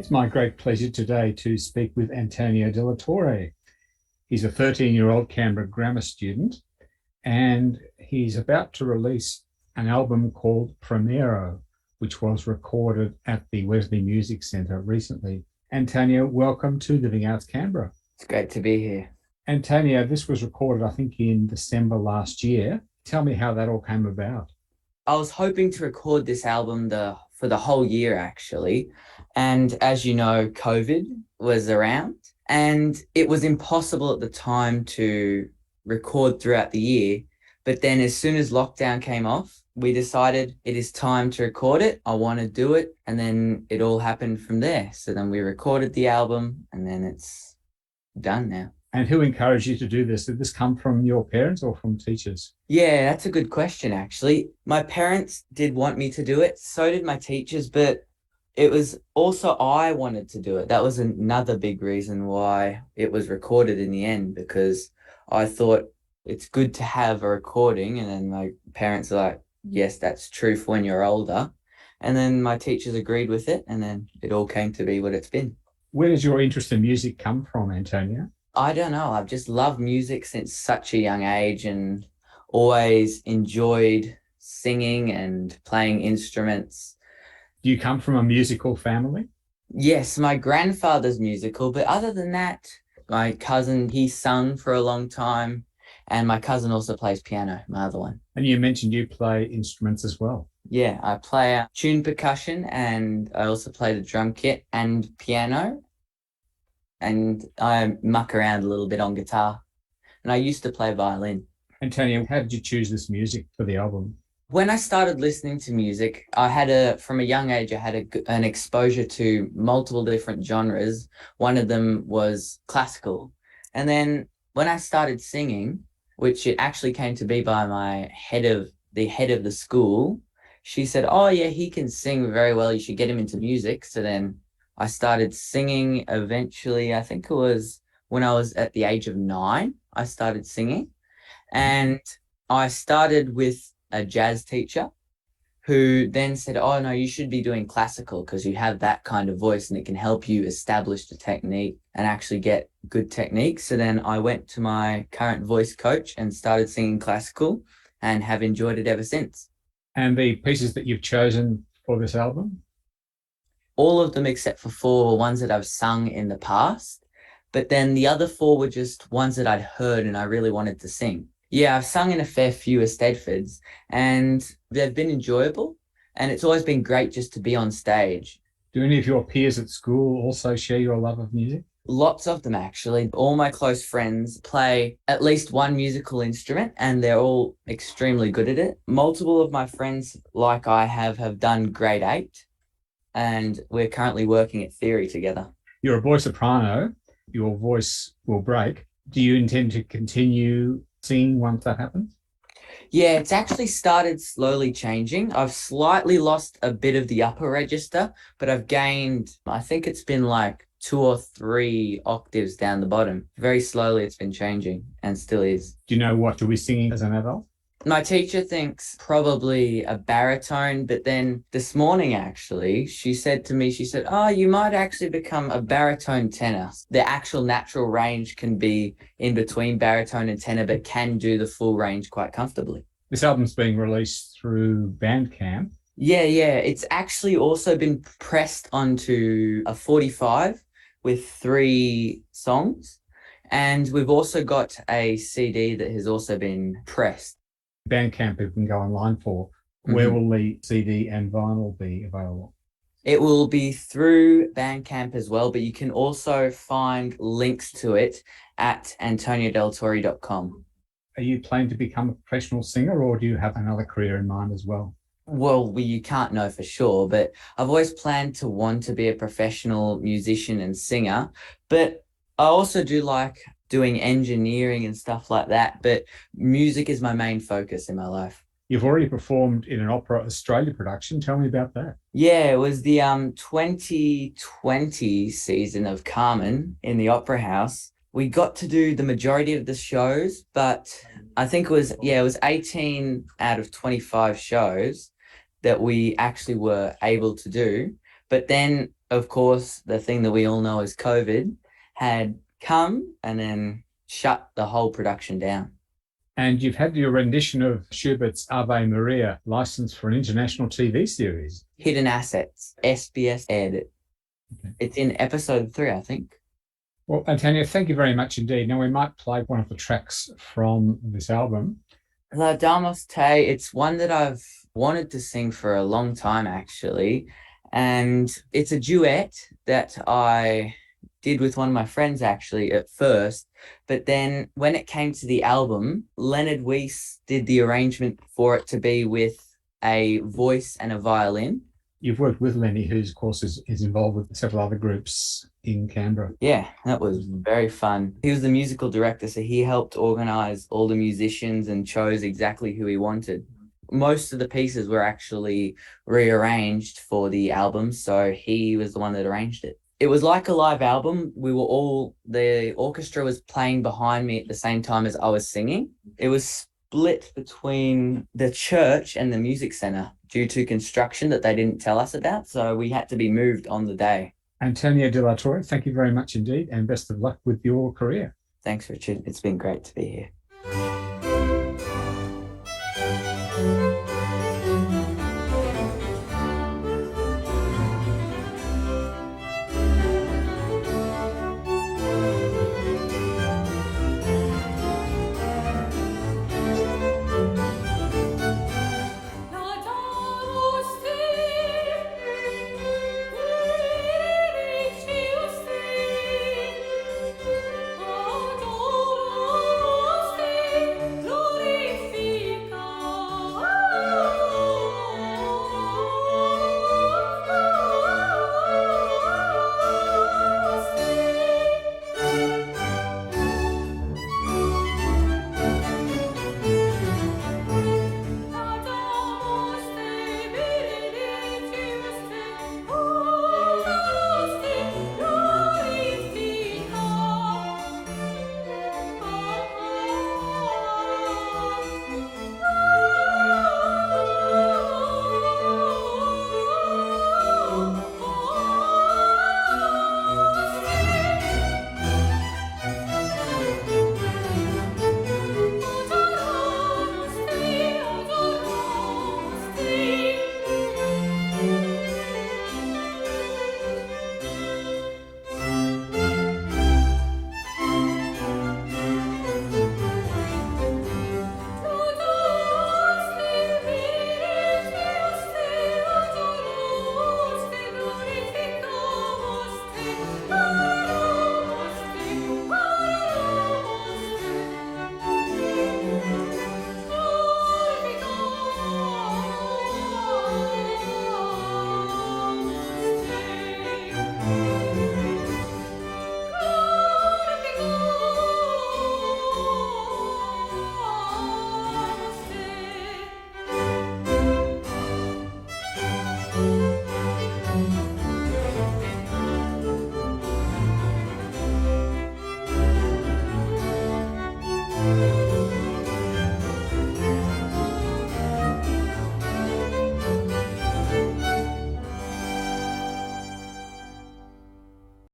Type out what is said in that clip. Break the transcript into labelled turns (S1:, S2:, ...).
S1: It's my great pleasure today to speak with Antonio de la Torre. He's a 13-year-old Canberra grammar student, and he's about to release an album called Primero, which was recorded at the Wesley Music Centre recently. Antonio, welcome to Living Arts Canberra.
S2: It's great to be here.
S1: Antonio, this was recorded, I think, in December last year. Tell me how that all came about.
S2: I was hoping to record this album for the whole year, actually. And as you know, COVID was around and it was impossible at the time to record throughout the year. But then as soon as lockdown came off, we decided it is time to record it. I want to do it. And then it all happened from there. So then we recorded the album and then it's done now.
S1: And who encouraged you to do this? Did this come from your parents or from teachers?
S2: Yeah, that's a good question, actually. My parents did want me to do it. So did my teachers, but it was also I wanted to do it. That was another big reason why it was recorded in the end, because I thought it's good to have a recording. And then my parents are like, yes, that's true for when you're older. And then my teachers agreed with it. And then it all came to be what it's been.
S1: Where does your interest in music come from, Antonio?
S2: I don't know. I've just loved music since such a young age and always enjoyed singing and playing instruments.
S1: Do you come from a musical family?
S2: Yes, my grandfather's musical, but other than that, my cousin, he sung for a long time, and my cousin also plays piano, my other one.
S1: And you mentioned you play instruments as well.
S2: Yeah, I play tune percussion, and I also play the drum kit and piano. And I muck around a little bit on guitar. And I used to play violin.
S1: Antonio, how did you choose this music for the album?
S2: When I started listening to music, from a young age, I had an exposure to multiple different genres. One of them was classical. And then when I started singing, which it actually came to be by the head of the school, she said, oh yeah, he can sing very well. You should get him into music. So then I started singing eventually. I think it was when I was at the age of 9, I started singing. And I started with a jazz teacher who then said, oh, no, you should be doing classical because you have that kind of voice and it can help you establish the technique and actually get good technique. So then I went to my current voice coach and started singing classical and have enjoyed it ever since.
S1: And the pieces that you've chosen for this album?
S2: All of them except for 4 were ones that I've sung in the past. But then the other 4 were just ones that I'd heard and I really wanted to sing. Yeah, I've sung in a fair few Eisteddfods and they've been enjoyable. And it's always been great just to be on stage.
S1: Do any of your peers at school also share your love of music?
S2: Lots of them, actually. All my close friends play at least one musical instrument and they're all extremely good at it. Multiple of my friends, like I have done grade 8. And we're currently working at theory together.
S1: You're a boy soprano. Your voice will break. Do you intend to continue singing once that happens?
S2: Yeah, it's actually started slowly changing. I've slightly lost a bit of the upper register, but I've gained, I think it's been like 2 or 3 octaves down the bottom. Very slowly it's been changing and still is.
S1: Do you know what you'll be singing as an adult?
S2: My teacher thinks probably a baritone, but then this morning, actually, she said to me, oh, you might actually become a baritone tenor. The actual natural range can be in between baritone and tenor, but can do the full range quite comfortably.
S1: This album's being released through Bandcamp.
S2: Yeah. It's actually also been pressed onto a 45 with 3 songs. And we've also got a CD that has also been pressed.
S1: Bandcamp you can go online for. Where will the CD and vinyl be available?
S2: It will be through Bandcamp as well, but you can also find links to it at antoniodeltorre.com.
S1: Are you planning to become a professional singer or do you have another career in mind as well?
S2: Well, you can't know for sure, but I've always planned to want to be a professional musician and singer, but I also do like doing engineering and stuff like that, but music is my main focus in my life.
S1: You've already performed in an Opera Australia production. Tell me about that.
S2: Yeah, it was the 2020 season of Carmen in the Opera House. We got to do the majority of the shows, but I think it was 18 out of 25 shows that we actually were able to do. But then Of course, the thing that we all know as COVID had come and then shut the whole production down.
S1: And you've had your rendition of Schubert's Ave Maria licensed for an international TV series.
S2: Hidden Assets, SBS aired it.
S1: Okay.
S2: It's in episode 3, I think.
S1: Well, Antonio, thank you very much indeed. Now we might play one of the tracks from this album.
S2: La Damos Te, it's one that I've wanted to sing for a long time, actually. And it's a duet that I did with one of my friends, actually, at first. But then when it came to the album, Leonard Weiss did the arrangement for it to be with a voice and a violin.
S1: You've worked with Lenny, who, of course, is involved with several other groups in Canberra.
S2: Yeah, that was very fun. He was the musical director, so he helped organize all the musicians and chose exactly who he wanted. Most of the pieces were actually rearranged for the album, so he was the one that arranged it. It was like a live album. The orchestra was playing behind me at the same time as I was singing. It was split between the church and the music center due to construction that they didn't tell us about, so we had to be moved on the day.
S1: Antonio de la Torre, thank you very much indeed, and best of luck with your career.
S2: Thanks, Richard. It's been great to be here.